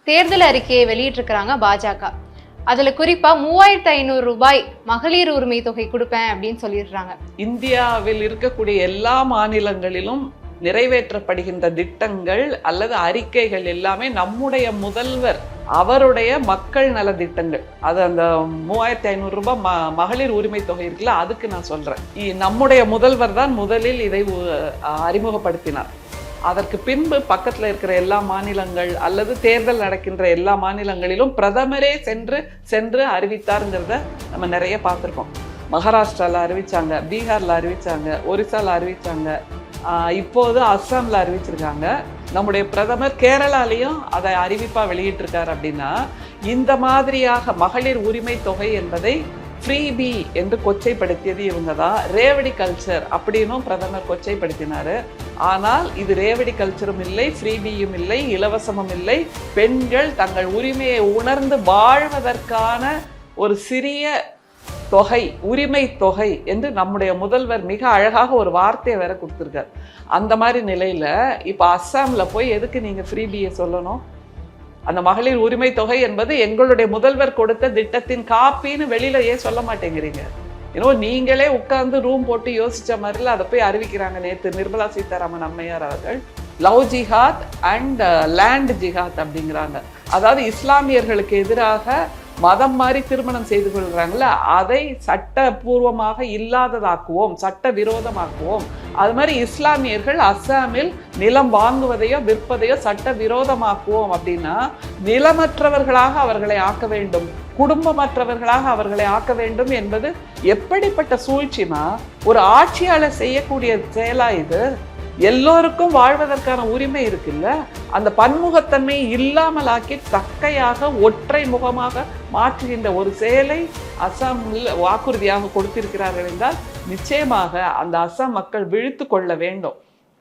தேர்தல் அறிக்கையை வெளியிட்டிருக்கிறாங்க பாஜக. அதுல குறிப்பா 3500 ரூபாய் மகளிர் உரிமை தொகை கொடுப்பேன் அப்படின்னு சொல்லிடுறாங்க. இந்தியாவில் இருக்கக்கூடிய எல்லா மாநிலங்களிலும் நிறைவேற்றப்படுகின்ற திட்டங்கள் அல்லது அறிக்கைகள் எல்லாமே நம்முடைய முதல்வர் அவருடைய மக்கள் நல திட்டங்கள். அது அந்த 3500 ரூபாய் மகளிர் உரிமை தொகை இருக்குல்ல, அதுக்கு நான் சொல்றேன். நம்முடைய முதல்வர் தான் முதலில் இதை அறிமுகப்படுத்தினார். அதற்கு பின்பு பக்கத்தில் இருக்கிற எல்லா மாநிலங்கள் அல்லது தேர்தல் நடக்கின்ற எல்லா மாநிலங்களிலும் பிரதமரே சென்று அறிவித்தாருங்கிறத நம்ம நிறைய பார்த்துருக்கோம். மகாராஷ்டிராவில் அறிவிச்சாங்க, பீகாரில் அறிவிச்சாங்க, ஒரிசாவில் அறிவிச்சாங்க, இப்போது அஸ்ஸாமில் அறிவிச்சிருக்காங்க. நம்முடைய பிரதமர் கேரளாலையும் அதை அறிவிப்பாக வெளியிட்டிருக்காரு. அப்படின்னா இந்த மாதிரியாக மகளிர் உரிமை தொகை என்பதை ஃப்ரீபி என்று கொச்சைப்படுத்தியது இவங்க தான். ரேவடி கல்ச்சர் அப்படின்னும் பிரதமர் கொச்சைப்படுத்தினாரு. ஆனால் இது ரேவடி கல்ச்சரும் இல்லை, ஃப்ரீபியும் இல்லை, இலவசமும் இல்லை. பெண்கள் தங்கள் உரிமையை உணர்ந்து வாழ்வதற்கான ஒரு சிறிய தொகை, உரிமை தொகை என்று நம்முடைய முதல்வர் மிக அழகாக ஒரு வார்த்தையை வேற கொடுத்துருக்கார். அந்த மாதிரி நிலையில இப்போ அஸ்ஸாம்ல போய் எதுக்கு நீங்க ஃப்ரீபியை சொல்லணும்? அந்த மகளிர் உரிமை தொகை என்பது எங்களுடைய முதல்வர் கொடுத்த திட்டத்தின் காப்பின்னு வெளியில ஏன் சொல்ல மாட்டேங்கிறீங்க? நீங்களே உட்கார்ந்து ரூம் போட்டு யோசிச்ச மாதிரில அதை போய் அறிவிக்கிறாங்க. நேற்று நிர்மலா சீதாராமன் அம்மையார் அவர்கள் லவ் ஜிஹாத் அண்ட் லேண்ட் ஜிஹாத் அப்படிங்கிறாங்க. அதாவது இஸ்லாமியர்களுக்கு எதிராக மதம் மாதிரி திருமணம் செய்து கொள்றாங்கல்ல, அதை சட்டபூர்வமாக இல்லாததாக்குவோம், சட்ட விரோதமாக்குவோம். அது மாதிரி இஸ்லாமியர்கள் அஸ்ஸாமில் நிலம் வாங்குவதையோ விற்பதையோ சட்ட விரோதமாக்குவோம். அப்படின்னா நிலமற்றவர்களாக அவர்களை ஆக்க வேண்டும், குடும்பமற்றவர்களாக அவர்களை ஆக்க வேண்டும் என்பது எப்படிப்பட்ட சூழ்ச்சினா ஒரு ஆட்சியாளர் செய்யக்கூடிய செயலா இது? எல்லோருக்கும் வாழ்வதற்கான உரிமை இருக்குல்ல, அந்த பன்முகத்தன்மை இல்லாமல் ஆக்கி தக்கையாக ஒற்றை முகமாக மாற்றுகின்ற ஒரு செயலை அஸ்ஸாமில் வாக்குறுதியாக கொடுத்திருக்கிறார்கள் என்றால் நிச்சயமாக அந்த அஸ்ஸாம் மக்கள் விழித்து கொள்ள வேண்டும்.